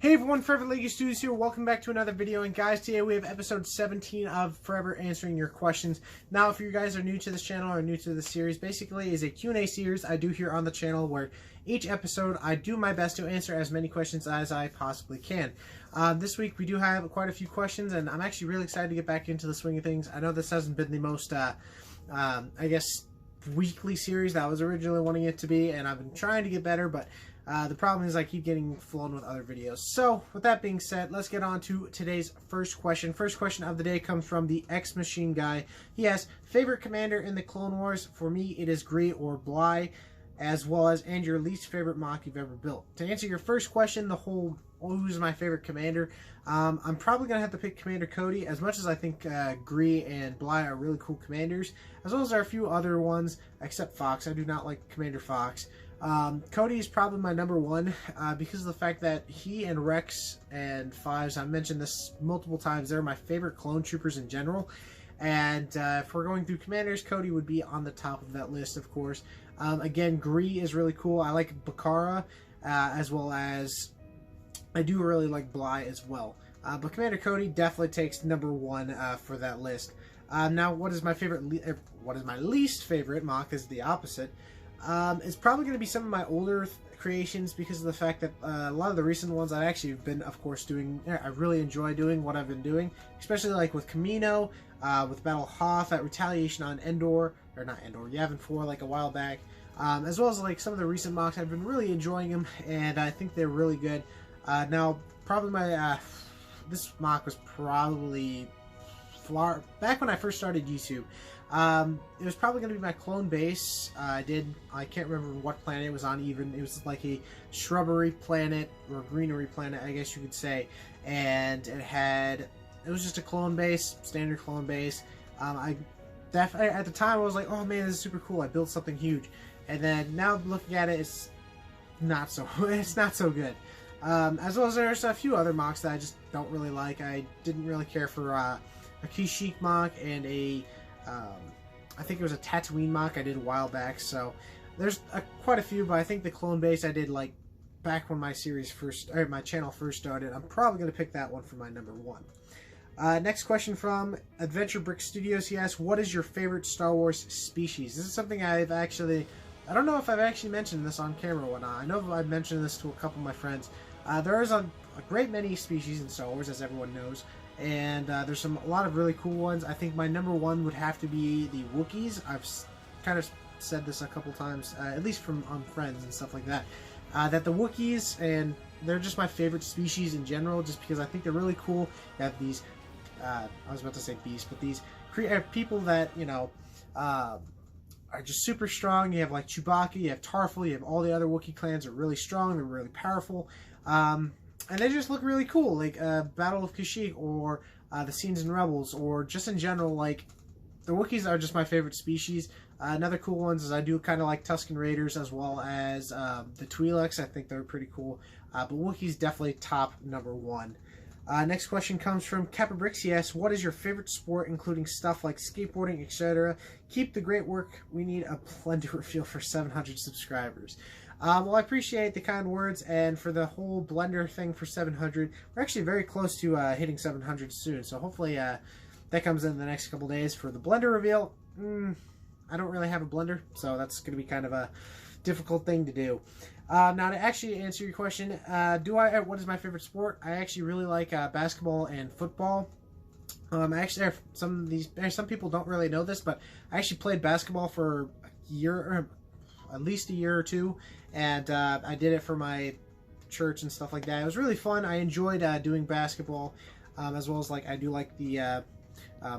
Hey everyone, Forever Lego Studios here. Welcome back to another video. And guys, today we have episode 17 of Forever Answering Your Questions. Now, if you guys are new to this channel or new to the series, basically is a Q&A series I do here on the channel where each episode I do my best to answer as many questions as I possibly can. This week we do have quite a few questions, and I'm actually really excited to get back into the swing of things. I know this hasn't been the most, I guess, weekly series that I was originally wanting it to be, and I've been trying to get better, but the problem is I keep getting flown with other videos. So, with that being said, let's get on to today's first question. First question of the day comes from the X Machine Guy. He asks, favorite commander in the Clone Wars? For me, it is Gree or Bly, as well as, and your least favorite mock you've ever built. To answer your first question, the whole who's my favorite commander, I'm probably going to have to pick Commander Cody, as much as I think Gree and Bly are really cool commanders, as well as there are a few other ones, except Fox. I do not like Commander Fox. Cody is probably my number one because of the fact that he and Rex and Fives, I've mentioned this multiple times, they're my favorite clone troopers in general. And if we're going through commanders, Cody would be on the top of that list, of course. Again, Gree is really cool. I like Bakara, as well as I do really like Bly as well. But Commander Cody definitely takes number one for that list. Now, what is my favorite? What is my least favorite mock? Is the opposite. It's probably going to be some of my older creations because of the fact that a lot of the recent ones I've actually been, of course, doing. I really enjoy doing what I've been doing, especially like with Kamino, with Battle Hoth, at Retaliation on Endor, or not Endor, Yavin 4, like a while back, as well as like some of the recent mocks. I've been really enjoying them, and I think they're really good. Now, probably my this mock was probably back when I first started YouTube. It was probably going to be my clone base. I can't remember what planet it was on even. It was like a shrubbery planet, or greenery planet, I guess you could say. And it was just a clone base, standard clone base. At the time I was like, oh man, this is super cool. I built something huge. And then now looking at it, it's not so good. As well as there's a few other mocks that I just don't really like. I didn't really care for a Kashyyyk mock and I think it was a Tatooine mock I did a while back. So there's quite a few, but I think the clone base I did like back when my channel first started. I'm probably going to pick that one for my number one. Next question from Adventure Brick Studios. He asks, what is your favorite Star Wars species? This is something I don't know if I've actually mentioned this on camera or whatnot. I know I've mentioned this to a couple of my friends. There is a great many species in Star Wars, as everyone knows, and there's a lot of really cool ones. I think my number one would have to be the Wookiees. I've kind of said this a couple times, at least on friends and stuff like that, that the Wookiees, and they're just my favorite species in general, just because I think they're really cool. You have these, I was about to say beasts, but these people that, you know, are just super strong. You have like Chewbacca, you have Tarful, you have all the other Wookiee clans are really strong, they're really powerful, and they just look really cool, like Battle of Kashyyyk, or the scenes in Rebels, or just in general, like, the Wookiees are just my favorite species. Another cool ones is I do kind of like Tusken Raiders, as well as the Twi'leks. I think they're pretty cool, but Wookiees definitely top number one. Next question comes from Kappa Bricks. He asks, what is your favorite sport, including stuff like skateboarding, etc.? Keep the great work. We need a blender reveal for 700 subscribers. Well, I appreciate the kind words, and for the whole blender thing for 700, we're actually very close to hitting 700 soon, so hopefully that comes in the next couple days. For the blender reveal, I don't really have a blender, so that's going to be kind of a difficult thing to do. Now, to actually answer your question, what is my favorite sport? I actually really like basketball and football. Actually, some people don't really know this, but I actually played basketball for a year, or at least a year or two, and I did it for my church and stuff like that. It was really fun. I enjoyed doing basketball, as well as, like, I do like the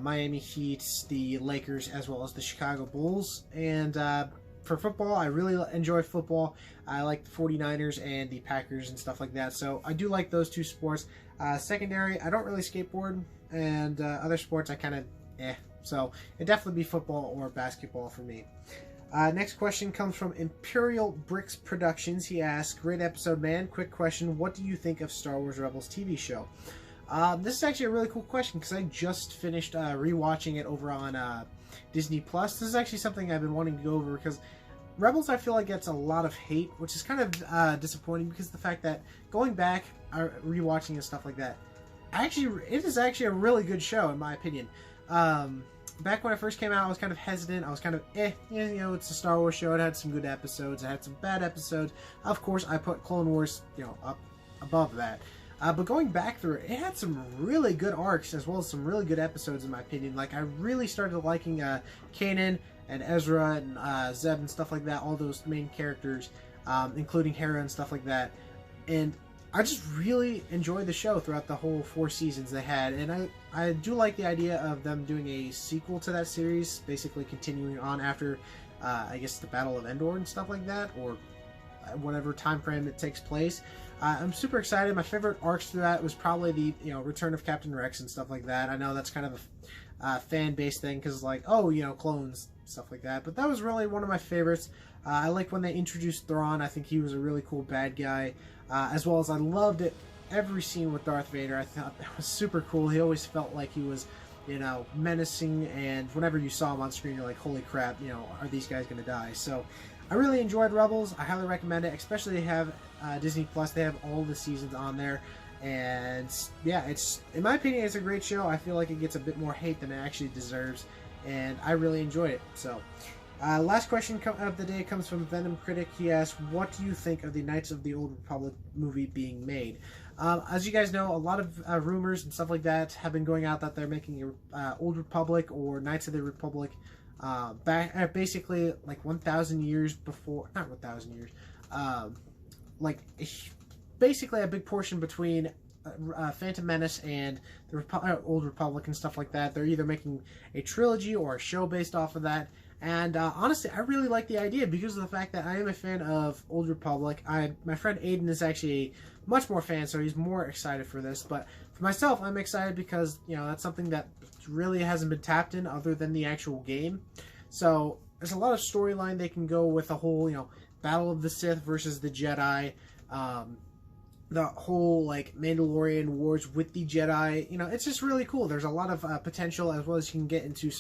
Miami Heat, the Lakers, as well as the Chicago Bulls. And for football, I really enjoy football. I like the 49ers and the Packers and stuff like that. So I do like those two sports. Secondary, I don't really skateboard, and other sports I kind of So it'd definitely be football or basketball for me. Next question comes from Imperial Bricks Productions. He asks, great episode, man. Quick question, what do you think of Star Wars Rebels TV show? This is actually a really cool question because I just finished rewatching it over on Disney Plus. This is actually something I've been wanting to go over because Rebels, I feel like, gets a lot of hate, which is kind of disappointing because of the fact that going back rewatching and stuff like that. It is actually a really good show in my opinion. Back when it first came out, I was kind of hesitant. I was kind of, it's a Star Wars show. It had some good episodes. It had some bad episodes. Of course, I put Clone Wars, up above that. But going back through it, it had some really good arcs as well as some really good episodes, in my opinion. Like, I really started liking Kanan and Ezra and Zeb and stuff like that, all those main characters, including Hera and stuff like that. And I just really enjoyed the show throughout the whole 4 seasons they had, and I do like the idea of them doing a sequel to that series, basically continuing on after, I guess, the Battle of Endor and stuff like that, or whatever time frame it takes place. I'm super excited. My favorite arcs through that was probably the return of Captain Rex and stuff like that. I know that's kind of a fan-based thing because, like, clones, stuff like that, but that was really one of my favorites. I like when they introduced Thrawn. I think he was a really cool bad guy. As well as I loved it, every scene with Darth Vader. I thought that was super cool. He always felt like he was, menacing, and whenever you saw him on screen, you're like, holy crap, are these guys going to die? So I really enjoyed Rebels. I highly recommend it, especially they have Disney Plus. They have all the seasons on there. And yeah, in my opinion, it's a great show. I feel like it gets a bit more hate than it actually deserves, and I really enjoyed it. So last question of the day comes from Venom Critic. He asks, what do you think of the Knights of the Old Republic movie being made? As you guys know, a lot of rumors and stuff like that have been going out that they're making Old Republic or Knights of the Republic back basically like 1,000 years before, not 1,000 years, basically a big portion between Phantom Menace and the Old Republic and stuff like that. They're either making a trilogy or a show based off of that. And honestly, I really like the idea because of the fact that I am a fan of Old Republic. My friend Aiden is actually a much more fan, so he's more excited for this. But for myself, I'm excited because, that's something that really hasn't been tapped in other than the actual game. So there's a lot of storyline they can go with the whole, Battle of the Sith versus the Jedi. The whole, Mandalorian wars with the Jedi. It's just really cool. There's a lot of potential, as well as you can get into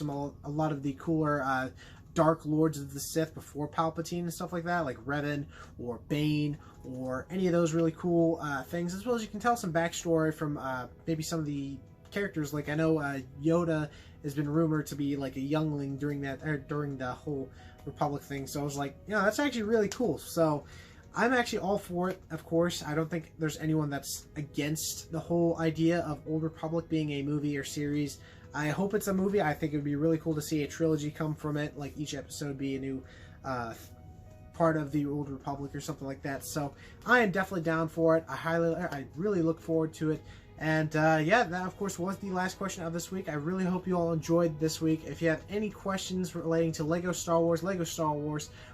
a lot of the cooler Dark Lords of the Sith before Palpatine and stuff like that, like Revan or Bane or any of those really cool things, as well as you can tell some backstory from maybe some of the characters. Like, I know Yoda has been rumored to be like a youngling during the whole Republic thing, so I was like, that's actually really cool. So I'm actually all for it, of course. I don't think there's anyone that's against the whole idea of Old Republic being a movie or series. I hope it's a movie. I think it would be really cool to see a trilogy come from it, like each episode be a new part of the Old Republic or something like that. So I am definitely down for it. I really look forward to it. And yeah, that of course was the last question of this week. I really hope you all enjoyed this week. If you have any questions relating to Lego Star Wars,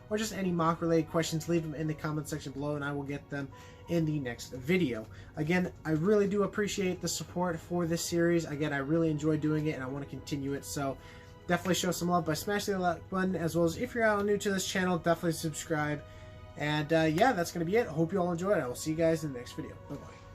or just any MOC related questions, leave them in the comment section below and I will get them in the next video. Again, I really do appreciate the support for this series. Again, I really enjoy doing it and I want to continue it. So definitely show some love by smashing the like button, as well as if you're all new to this channel, definitely subscribe. And yeah, that's going to be it. Hope you all enjoyed. I will see you guys in the next video. Bye-bye.